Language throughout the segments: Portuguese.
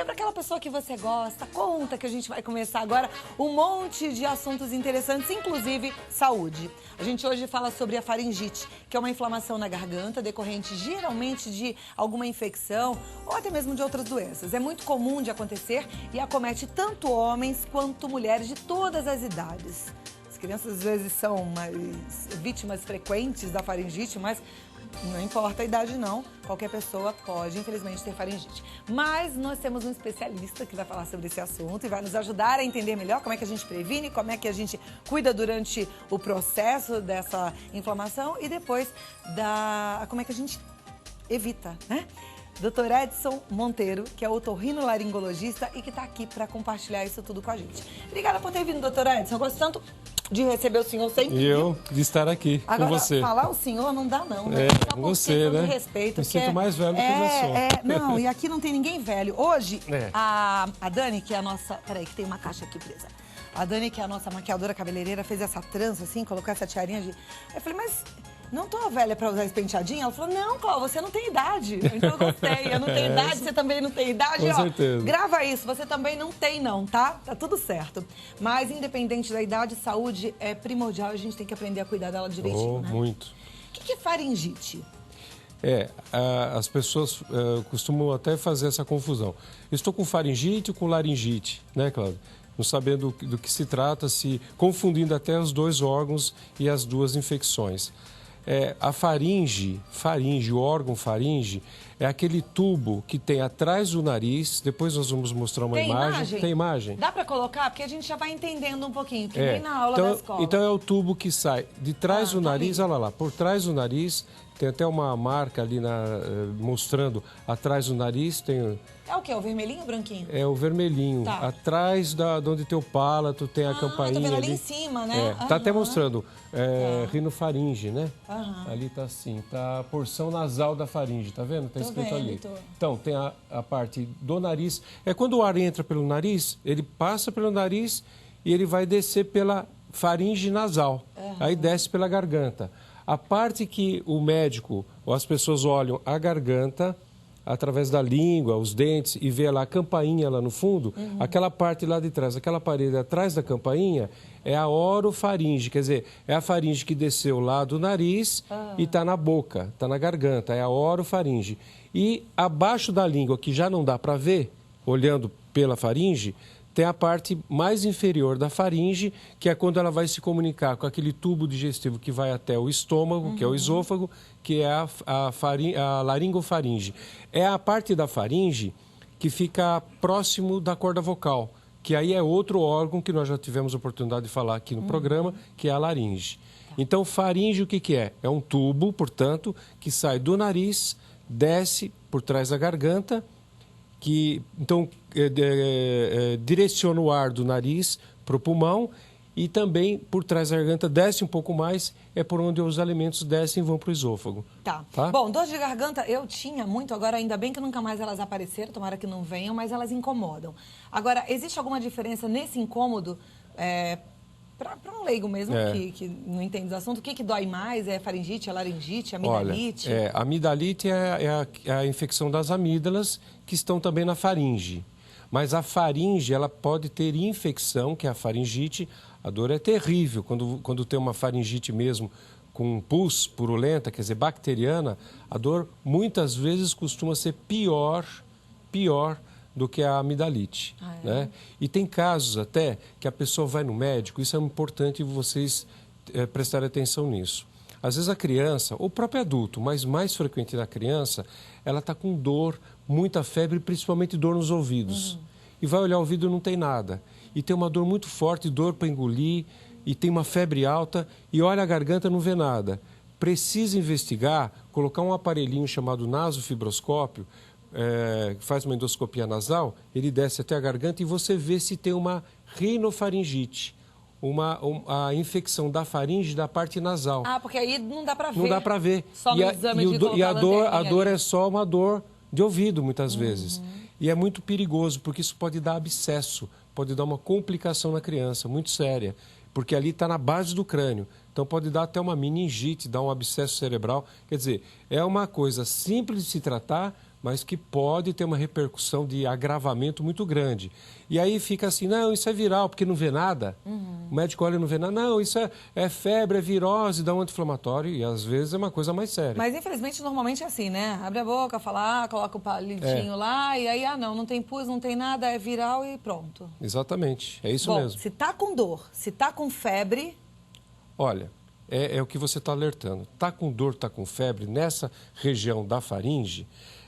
Liga para aquela pessoa que você gosta, conta que a gente vai começar agora um monte de assuntos interessantes, inclusive saúde. A gente hoje fala sobre a faringite, que é uma inflamação na garganta decorrente geralmente de alguma infecção ou até mesmo de outras doenças. É muito comum de acontecer e acomete tanto homens quanto mulheres de todas as idades. As crianças às vezes são mais vítimas frequentes da faringite, mas não importa a idade não, qualquer pessoa pode, infelizmente, ter faringite. Mas nós temos um especialista que vai falar sobre esse assunto e vai nos ajudar a entender melhor como é que a gente previne, como é que a gente cuida durante o processo dessa inflamação e depois como é que a gente evita, né? Dr. Edson Monteiro, que é otorrinolaringologista e que está aqui para compartilhar isso tudo com a gente. Obrigada por ter vindo, Dr. Edson. Eu gosto tanto de receber o senhor sempre. E eu de estar aqui agora, com você. Falar o senhor não dá não, né? Com você, né? De respeito, me sinto mais velho do que eu sou. Não, e aqui não tem ninguém velho. Hoje, a Dani, que é a nossa... Peraí, que tem uma caixa aqui presa. A Dani, que é a nossa maquiadora cabeleireira, fez essa trança assim, colocou essa tiarinha de... Eu falei, mas... Não tô velha pra usar esse penteadinho? Ela falou, não, Cláudia, você não tem idade. Então eu gostei, eu não tenho idade, você também não tem idade. Com certeza. Grava isso, você também não tem não, tá? Tá tudo certo. Mas independente da idade, saúde é primordial, a gente tem que aprender a cuidar dela direitinho, né? Muito. O que é faringite? As pessoas costumam até fazer essa confusão. Eu estou com faringite ou com laringite, né, Cláudia? Não sabendo do que se trata, se confundindo até os dois órgãos e as duas infecções. A faringe, o órgão faringe, é aquele tubo que tem atrás do nariz. Depois nós vamos mostrar uma imagem. Tem imagem? Dá para colocar? Porque a gente já vai entendendo um pouquinho, que nem na aula da escola. Então é o tubo que sai de trás do nariz, olha lá, por trás do nariz. Tem até uma marca ali mostrando atrás do nariz. É o quê? O vermelhinho ou o branquinho? É o vermelhinho. Tá. Atrás de onde tem o palato, tem a campainha. Tô vendo ali ali em cima, né? Tá até mostrando. Rinofaringe, né? Ali tá assim, tá a porção nasal da faringe, tá vendo? Tá escrito ali. Então, tem a parte do nariz. É quando o ar entra pelo nariz, ele passa pelo nariz e ele vai descer pela faringe nasal. Aí desce pela garganta. A parte que o médico ou as pessoas olham a garganta através da língua, os dentes e vê lá a campainha lá no fundo, aquela parte lá de trás, aquela parede atrás da campainha é a orofaringe, quer dizer, é a faringe que desceu lá do nariz e está na boca, está na garganta, é a orofaringe. E abaixo da língua, que já não dá para ver, olhando pela faringe, tem a parte mais inferior da faringe, que é quando ela vai se comunicar com aquele tubo digestivo que vai até o estômago, que é o esôfago, que é a laringofaringe. É a parte da faringe que fica próximo da corda vocal, que aí é outro órgão que nós já tivemos a oportunidade de falar aqui no programa, que é a laringe. Então, faringe o que é? É um tubo, portanto, que sai do nariz, desce por trás da garganta, que então direciona o ar do nariz para o pulmão e também por trás da garganta desce um pouco mais, é por onde os alimentos descem e vão para o esôfago. Tá. Bom, dor de garganta eu tinha muito, agora ainda bem que nunca mais elas apareceram, tomara que não venham, mas elas incomodam. Agora, existe alguma diferença nesse incômodo, para um leigo mesmo, que não entende do assunto, o que dói mais? É faringite, é laringite, é amidalite? Olha, a amidalite é a infecção das amígdalas, que estão também na faringe. Mas a faringe, ela pode ter infecção, que é a faringite. A dor é terrível. Quando tem uma faringite mesmo com pus purulenta, quer dizer, bacteriana, a dor muitas vezes costuma ser pior do que a amidalite. Né? E tem casos até que a pessoa vai no médico, isso é importante vocês prestarem atenção nisso. Às vezes a criança, ou o próprio adulto, mas mais frequente na criança, ela está com dor, muita febre, principalmente dor nos ouvidos. E vai olhar o ouvido e não tem nada. E tem uma dor muito forte, dor para engolir, e tem uma febre alta, e olha a garganta e não vê nada. Precisa investigar, colocar um aparelhinho chamado nasofibroscópio, faz uma endoscopia nasal, ele desce até a garganta e você vê se tem uma rinofaringite, a infecção da faringe da parte nasal. Porque aí não dá para ver. Não dá para ver. Só no exame de colocar a dor é só uma dor de ouvido, muitas vezes. E é muito perigoso, porque isso pode dar abscesso, pode dar uma complicação na criança, muito séria, porque ali está na base do crânio. Então pode dar até uma meningite, dar um abscesso cerebral. Quer dizer, é uma coisa simples de se tratar, mas que pode ter uma repercussão de agravamento muito grande. E aí fica assim, não, isso é viral, porque não vê nada. O médico olha e não vê nada. Não, isso é febre, é virose, dá um anti-inflamatório e às vezes é uma coisa mais séria. Mas infelizmente normalmente é assim, né? Abre a boca, fala, coloca o palitinho lá e aí, não tem pus, não tem nada, é viral e pronto. Exatamente, é isso mesmo. Se tá com dor, se tá com febre... Olha, é o que você está alertando. Tá com dor, tá com febre, nessa região da faringe...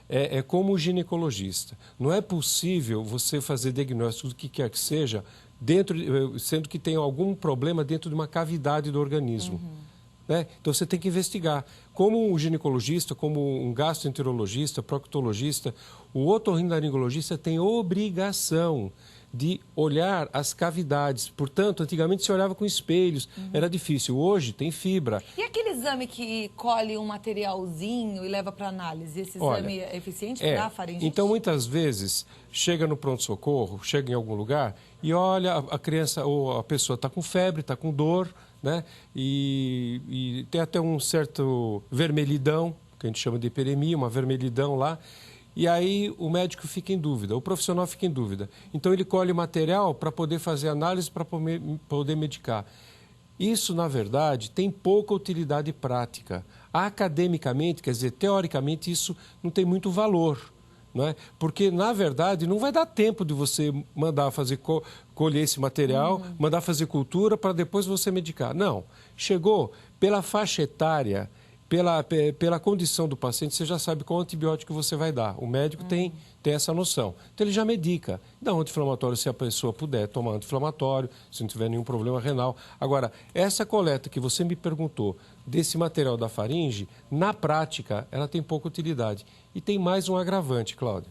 É como o ginecologista. Não é possível você fazer diagnóstico do que quer que seja, sendo que tem algum problema dentro de uma cavidade do organismo. Né? Então, você tem que investigar. Como um ginecologista, como um gastroenterologista, proctologista, o otorrinolaringologista tem obrigação de olhar as cavidades. Portanto, antigamente se olhava com espelhos, era difícil. Hoje tem fibra. E aquele exame que colhe um materialzinho e leva para análise? Esse exame é eficiente para a faringite? Então, muitas vezes, chega no pronto-socorro, chega em algum lugar e olha, a criança ou a pessoa está com febre, está com dor, né? E tem até um certo vermelhidão, que a gente chama de hiperemia, uma vermelhidão lá. E aí o médico fica em dúvida, o profissional fica em dúvida. Então ele colhe material para poder fazer análise, para poder medicar. Isso, na verdade, tem pouca utilidade prática. Academicamente, quer dizer, teoricamente, isso não tem muito valor. Não é? Porque, na verdade, não vai dar tempo de você mandar fazer colher esse material, mandar fazer cultura para depois você medicar. Não. Chegou pela faixa etária, pela condição do paciente, você já sabe qual antibiótico você vai dar. O médico tem essa noção. Então, ele já medica. Dá um anti-inflamatório se a pessoa puder tomar anti-inflamatório, se não tiver nenhum problema renal. Agora, essa coleta que você me perguntou desse material da faringe, na prática, ela tem pouca utilidade. E tem mais um agravante, Cláudia,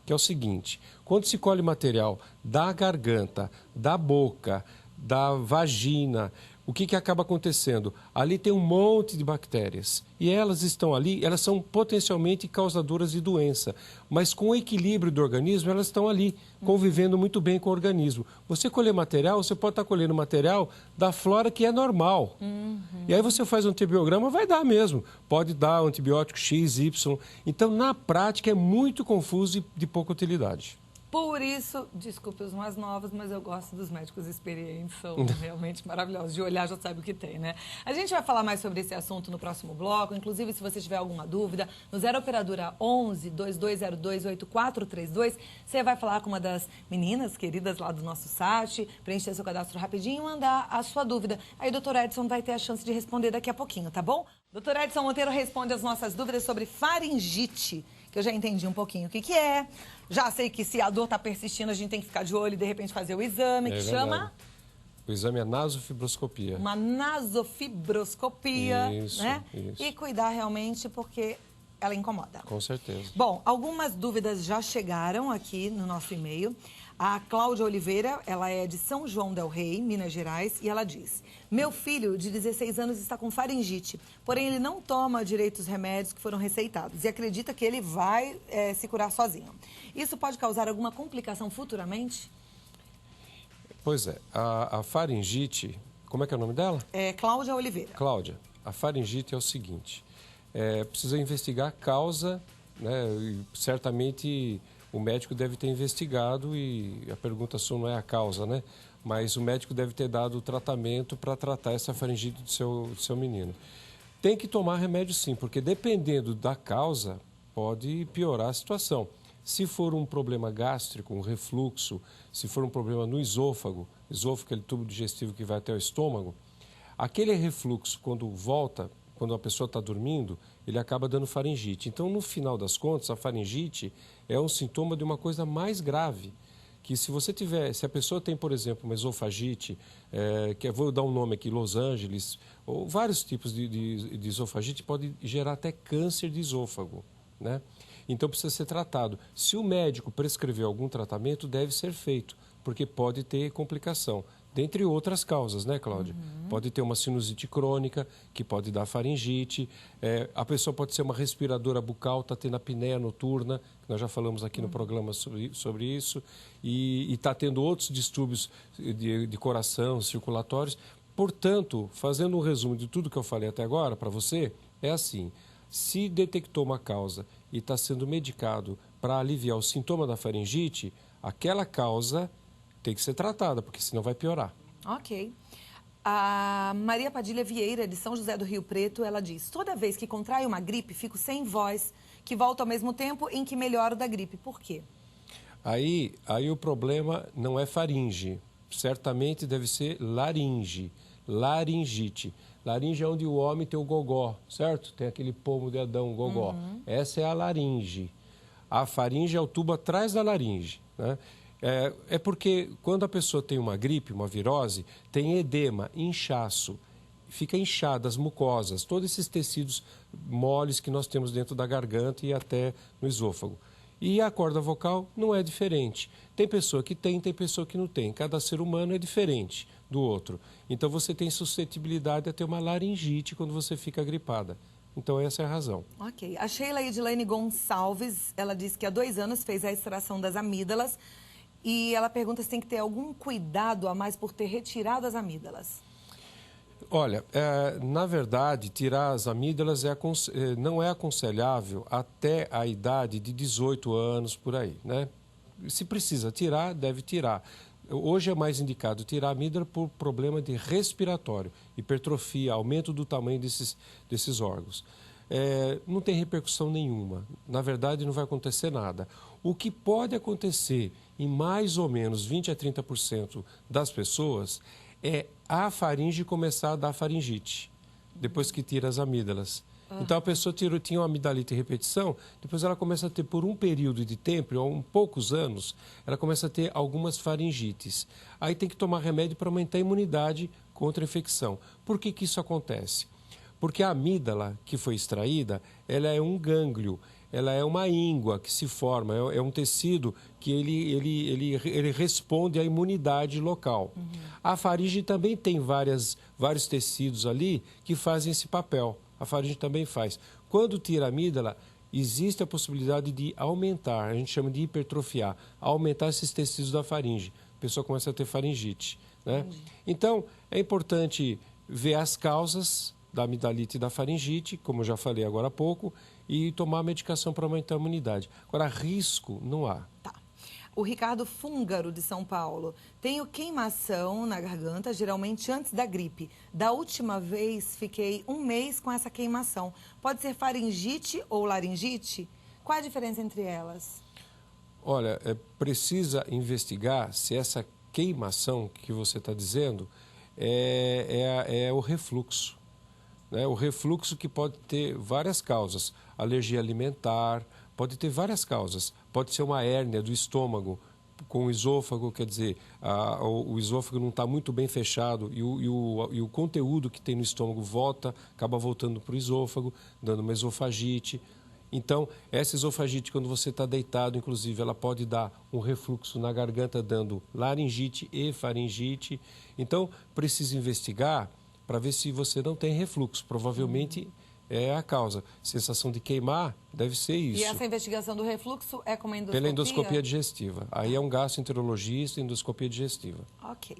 que é o seguinte. Quando se colhe material da garganta, da boca, da vagina... O que acaba acontecendo? Ali tem um monte de bactérias e elas estão ali, elas são potencialmente causadoras de doença, mas com o equilíbrio do organismo, elas estão ali, convivendo muito bem com o organismo. Você colher material, você pode estar colhendo material da flora que é normal. E aí você faz um antibiograma, vai dar mesmo. Pode dar um antibiótico X, Y. Então, na prática, é muito confuso e de pouca utilidade. Por isso, desculpe os mais novos, mas eu gosto dos médicos experientes, são realmente maravilhosos. De olhar já sabe o que tem, né? A gente vai falar mais sobre esse assunto no próximo bloco. Inclusive, se você tiver alguma dúvida, no 0 Operadora 11 2202 8432, você vai falar com uma das meninas queridas lá do nosso site, preencher seu cadastro rapidinho e mandar a sua dúvida. Aí o doutor Edson vai ter a chance de responder daqui a pouquinho, tá bom? Doutor Edson Monteiro responde as nossas dúvidas sobre faringite, que eu já entendi um pouquinho o que é. Já sei que se a dor está persistindo, a gente tem que ficar de olho e, de repente, fazer o exame, que chama... O exame é nasofibroscopia. Uma nasofibroscopia, isso, né? Isso. E cuidar realmente, porque ela incomoda. Com certeza. Bom, algumas dúvidas já chegaram aqui no nosso e-mail. A Cláudia Oliveira, ela é de São João del Rei, Minas Gerais, e ela diz: meu filho de 16 anos está com faringite, porém ele não toma direito os remédios que foram receitados e acredita que ele vai se curar sozinho. Isso pode causar alguma complicação futuramente? Pois é, a faringite, como é que é o nome dela? É Cláudia Oliveira. Cláudia, a faringite é o seguinte, precisa investigar a causa, né, e certamente o médico deve ter investigado e a pergunta sua não é a causa, né? Mas o médico deve ter dado o tratamento para tratar essa faringite do seu menino. Tem que tomar remédio sim, porque dependendo da causa, pode piorar a situação. Se for um problema gástrico, um refluxo, se for um problema no esôfago, aquele tubo digestivo que vai até o estômago, aquele refluxo, quando volta, quando a pessoa está dormindo, ele acaba dando faringite. Então, no final das contas, a faringite é um sintoma de uma coisa mais grave, que se a pessoa tem, por exemplo, uma esofagite, vou dar um nome aqui, Los Angeles, ou vários tipos de esofagite, pode gerar até câncer de esôfago, né? Então, precisa ser tratado. Se o médico prescrever algum tratamento, deve ser feito, porque pode ter complicação. Dentre outras causas, né, Cláudia? Pode ter uma sinusite crônica, que pode dar faringite. A pessoa pode ser uma respiradora bucal, está tendo apneia noturna, que nós já falamos aqui no programa sobre isso. E está tendo outros distúrbios de coração, circulatórios. Portanto, fazendo um resumo de tudo que eu falei até agora para você, é assim. Se detectou uma causa e está sendo medicado para aliviar o sintoma da faringite, aquela causa tem que ser tratada, porque senão vai piorar. Ok. A Maria Padilha Vieira, de São José do Rio Preto, ela diz: toda vez que contraio uma gripe, fico sem voz, que volta ao mesmo tempo em que melhoro da gripe. Por quê? Aí o problema não é faringe, certamente deve ser laringite. Laringe é onde o homem tem o gogó, certo? Tem aquele pomo de Adão, o gogó. Essa é a laringe. A faringe é o tubo atrás da laringe, né? É porque quando a pessoa tem uma gripe, uma virose, tem edema, inchaço, fica inchada as mucosas, todos esses tecidos moles que nós temos dentro da garganta e até no esôfago. E a corda vocal não é diferente. Tem pessoa que tem pessoa que não tem. Cada ser humano é diferente do outro. Então você tem suscetibilidade a ter uma laringite quando você fica gripada. Então essa é a razão. Ok. A Sheila Edilene Gonçalves, ela disse que há 2 anos fez a extração das amígdalas e ela pergunta se tem que ter algum cuidado a mais por ter retirado as amígdalas. Olha, na verdade, tirar as amígdalas não é aconselhável até a idade de 18 anos, por aí, né? Se precisa tirar, deve tirar. Hoje é mais indicado tirar a amígdala por problema de respiratório, hipertrofia, aumento do tamanho desses órgãos. Não tem repercussão nenhuma. Na verdade, não vai acontecer nada. O que pode acontecer em mais ou menos 20% a 30% das pessoas é a faringe começar a dar faringite, depois que tira as amígdalas. Então, a pessoa tinha uma amidalite em repetição, depois ela começa a ter, por um período de tempo, ou poucos anos, ela começa a ter algumas faringites. Aí tem que tomar remédio para aumentar a imunidade contra a infecção. Por que isso acontece? Porque a amígdala que foi extraída, ela é um gânglio, ela é uma íngua que se forma, é um tecido que ele responde à imunidade local. A faringe também tem vários tecidos ali que fazem esse papel. A faringe também faz. Quando tira a amígdala, existe a possibilidade de aumentar, a gente chama de hipertrofiar, aumentar esses tecidos da faringe. A pessoa começa a ter faringite, né? Então, é importante ver as causas da amidalite e da faringite, como eu já falei agora há pouco, e tomar medicação para aumentar a imunidade. Agora, risco não há. Tá. O Ricardo Fúngaro, de São Paulo. Tenho queimação na garganta, geralmente antes da gripe. Da última vez, fiquei 1 mês com essa queimação. Pode ser faringite ou laringite? Qual é a diferença entre elas? Olha, precisa investigar se essa queimação que você está dizendo é o refluxo. Né? O refluxo que pode ter várias causas. Alergia alimentar, pode ter várias causas. Pode ser uma hérnia do estômago com o esôfago, quer dizer, o esôfago não está muito bem fechado e o conteúdo que tem no estômago acaba voltando para o esôfago, dando uma esofagite. Então, essa esofagite, quando você está deitado, inclusive, ela pode dar um refluxo na garganta, dando laringite e faringite. Então, precisa investigar para ver se você não tem refluxo. Provavelmente é a causa. Sensação de queimar deve ser isso. E essa investigação do refluxo é como a endoscopia? Pela endoscopia digestiva. Aí é um gastroenterologista, endoscopia digestiva. Ok.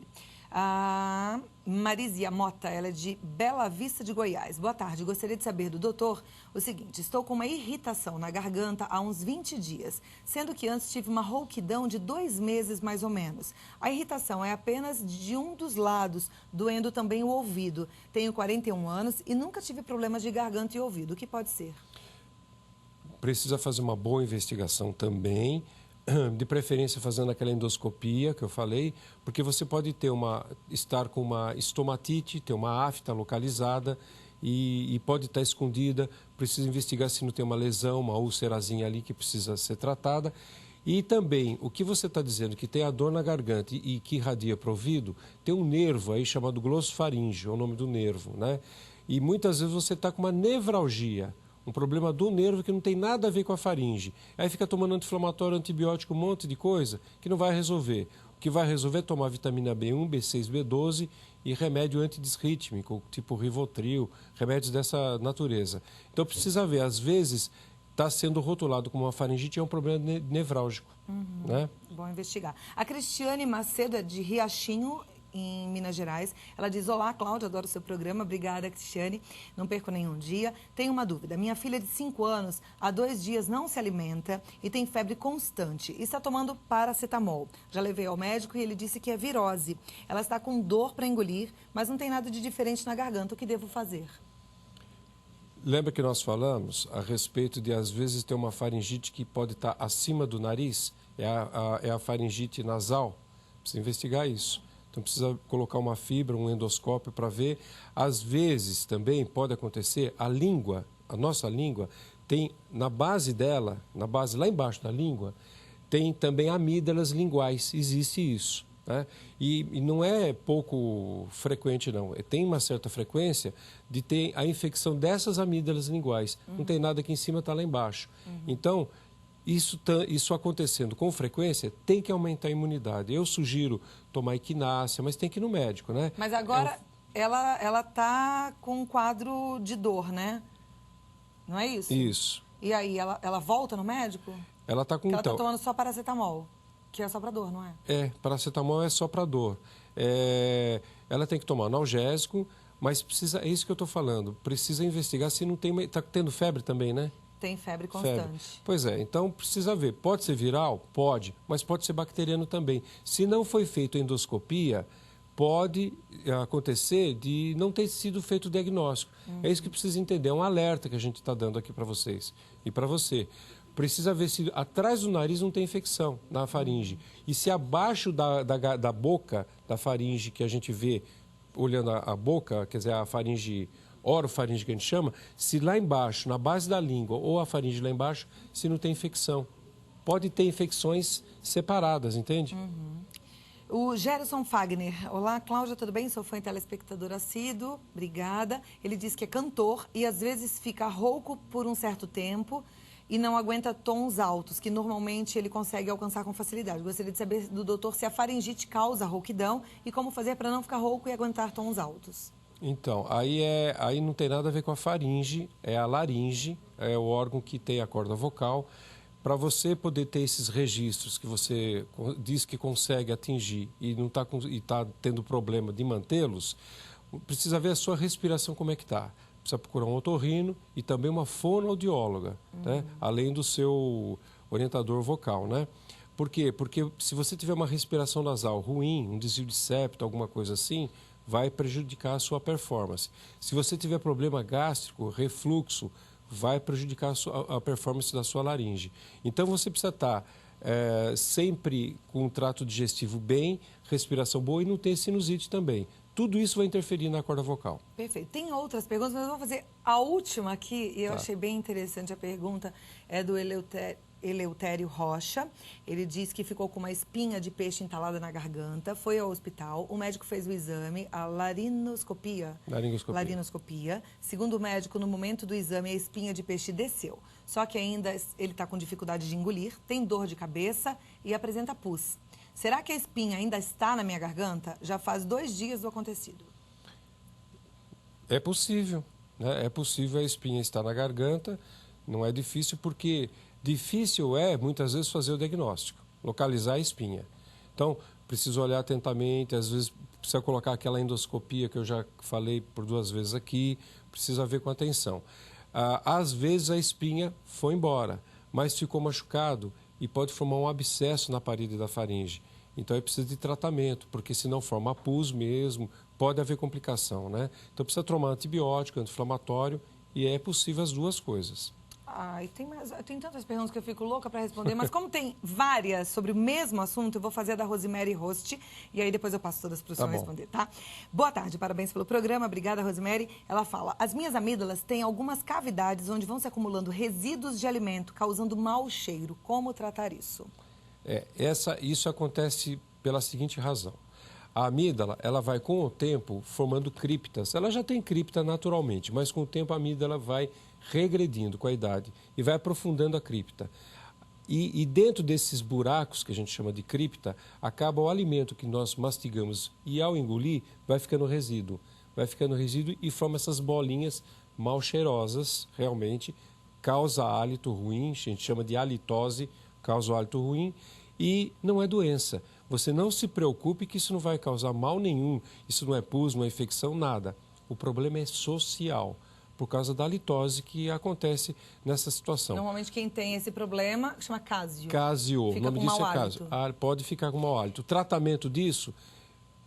A Marizia Mota, ela é de Bela Vista de Goiás. Boa tarde, gostaria de saber do doutor o seguinte: estou com uma irritação na garganta há uns 20 dias, sendo que antes tive uma rouquidão de 2 meses mais ou menos. A irritação é apenas de um dos lados, doendo também o ouvido. Tenho 41 anos e nunca tive problemas de garganta e ouvido. O que pode ser? Precisa fazer uma boa investigação também, de preferência fazendo aquela endoscopia que eu falei, porque você pode estar com uma estomatite, ter uma afta localizada e pode estar escondida. Precisa investigar se não tem uma lesão, uma úlcerazinha ali que precisa ser tratada. E também, o que você está dizendo, que tem a dor na garganta e que irradia para o ouvido, tem um nervo aí chamado glossofaríngeo, é o nome do nervo, né? E muitas vezes você está com uma nevralgia, um problema do nervo que não tem nada a ver com a faringe. Aí fica tomando anti-inflamatório, antibiótico, um monte de coisa que não vai resolver. O que vai resolver é tomar vitamina B1, B6, B12 e remédio antidisrítmico, tipo Rivotril, remédios dessa natureza. Então precisa ver, às vezes está sendo rotulado como uma faringite e é um problema nevrálgico. Né? Bom investigar. A Cristiane Macedo é de Riachinho em Minas Gerais. Ela diz: olá, Cláudia, adoro o seu programa. Obrigada, Cristiane. Não perco nenhum dia. Tenho uma dúvida. Minha filha de 5 anos, há 2 dias não se alimenta e tem febre constante. E está tomando paracetamol. Já levei ao médico e ele disse que é virose. Ela está com dor para engolir, mas não tem nada de diferente na garganta. O que devo fazer? Lembra que nós falamos a respeito de, às vezes, ter uma faringite que pode estar acima do nariz? É a faringite nasal. Precisa investigar isso. Então, precisa colocar uma fibra, um endoscópio para ver. Às vezes, também pode acontecer, a nossa língua, tem na base dela, lá embaixo da língua, tem também amígdalas linguais. Existe isso. Né? E não é pouco frequente, não. Tem uma certa frequência de ter a infecção dessas amígdalas linguais. Não tem nada aqui em cima, está lá embaixo. Então, isso acontecendo com frequência, tem que aumentar a imunidade. Eu sugiro tomar equinácea, mas tem que ir no médico, né? Mas agora ela está com um quadro de dor, né? Não é isso? Isso. E aí, ela volta no médico? Ela está com... Porque ela está tomando só paracetamol. Que é só para dor, não é? Paracetamol é só para dor. Ela tem que tomar analgésico, mas precisa, é isso que eu estou falando, precisa investigar se não tem... Está tendo febre também, né? Tem febre constante. Febre. Pois é, então precisa ver. Pode ser viral? Pode, mas pode ser bacteriano também. Se não foi feita endoscopia, pode acontecer de não ter sido feito o diagnóstico. É isso que precisa entender, é um alerta que a gente está dando aqui para vocês e para você. Precisa ver se atrás do nariz não tem infecção na faringe. E se abaixo da boca, da faringe que a gente vê, olhando a boca, quer dizer, a faringe, orofaringe que a gente chama, se lá embaixo, na base da língua, ou a faringe lá embaixo, se não tem infecção. Pode ter infecções separadas, entende? O Gerson Fagner. Olá, Cláudia, tudo bem? Sou fã e telespectador assíduo. Obrigada. Ele diz que é cantor e às vezes fica rouco por um certo tempo e não aguenta tons altos, que normalmente ele consegue alcançar com facilidade. Gostaria de saber do doutor se a faringite causa rouquidão e como fazer para não ficar rouco e aguentar tons altos. Então, aí não tem nada a ver com a faringe, é a laringe, é o órgão que tem a corda vocal. Para você poder ter esses registros que você diz que consegue atingir e não está tendo problema de mantê-los, precisa ver a sua respiração como é que está. Precisa procurar um otorrino e também uma fonoaudióloga, né? Além do seu orientador vocal, né? Por quê? Porque se você tiver uma respiração nasal ruim, um desvio de septo, alguma coisa assim, vai prejudicar a sua performance. Se você tiver problema gástrico, refluxo, vai prejudicar a performance da sua laringe. Então, você precisa estar sempre com um trato digestivo bem, respiração boa e não ter sinusite também. Tudo isso vai interferir na corda vocal. Perfeito. Tem outras perguntas, mas eu vou fazer a última aqui, e eu achei bem interessante a pergunta, é do Eleutério Rocha. Ele diz que ficou com uma espinha de peixe entalada na garganta, foi ao hospital, o médico fez o exame, a laringoscopia. Segundo o médico, no momento do exame, a espinha de peixe desceu. Só que ainda ele está com dificuldade de engolir, tem dor de cabeça e apresenta pus. Será que a espinha ainda está na minha garganta? Já faz 2 dias do acontecido. É possível, né? É possível a espinha estar na garganta, não é difícil, porque difícil é, muitas vezes, fazer o diagnóstico, localizar a espinha. Então, precisa olhar atentamente, às vezes precisa colocar aquela endoscopia que eu já falei por 2 vezes aqui, precisa ver com atenção. Às vezes a espinha foi embora, mas ficou machucado e pode formar um abscesso na parede da faringe. Então, precisa de tratamento, porque senão forma pus mesmo, pode haver complicação, né? Então, precisa tomar antibiótico, anti-inflamatório, e é possível as 2 coisas. Tem tantas perguntas que eu fico louca para responder, mas como tem várias sobre o mesmo assunto, eu vou fazer a da Rosemary Host e aí depois eu passo todas para o senhor responder, tá? Boa tarde, parabéns pelo programa, obrigada, Rosemary. Ela fala: as minhas amígdalas têm algumas cavidades onde vão se acumulando resíduos de alimento, causando mau cheiro. Como tratar isso? Isso acontece pela seguinte razão. A amígdala, ela vai com o tempo formando criptas. Ela já tem cripta naturalmente, mas com o tempo a amígdala vai regredindo com a idade e vai aprofundando a cripta. E dentro desses buracos que a gente chama de cripta, acaba o alimento que nós mastigamos e ao engolir vai ficando resíduo. Vai ficando resíduo e forma essas bolinhas mal cheirosas, realmente, causa hálito ruim, a gente chama de halitose, causa o hálito ruim e não é doença. Você não se preocupe que isso não vai causar mal nenhum, isso não é pus, não é infecção, nada. O problema é social, por causa da litose que acontece nessa situação. Normalmente quem tem esse problema chama casio. Casio, o nome disso é casio. Pode ficar com mau hálito. O tratamento disso,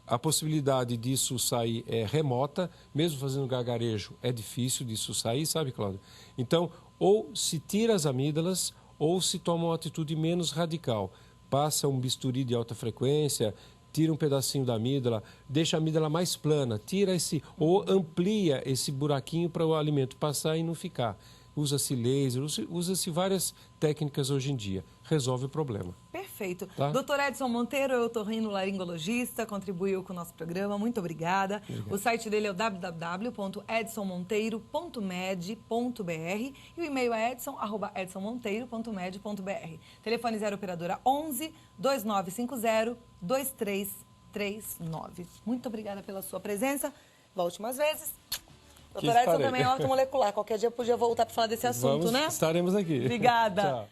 a possibilidade disso sair é remota, mesmo fazendo gargarejo é difícil disso sair, sabe, Cláudia? Então, ou se tira as amígdalas, ou se toma uma atitude menos radical. Passa um bisturi de alta frequência, tira um pedacinho da amígdala, deixa a amígdala mais plana, tira esse, ou amplia esse buraquinho para o alimento passar e não ficar. Usa-se laser, usa-se várias técnicas hoje em dia. Resolve o problema. Perfeito. Tá? Dr. Edson Monteiro é otorrinolaringologista, contribuiu com o nosso programa. Muito obrigada. Obrigado. O site dele é o www.edsonmonteiro.med.br e o e-mail é edson@edsonmonteiro.med.br. Telefone 0 operadora 11 2950 2339. Muito obrigada pela sua presença. Volte mais vezes. Doutor Edson também é ortomolecular. Qualquer dia podia voltar para falar desse assunto, né? Estaremos aqui. Obrigada. Tchau.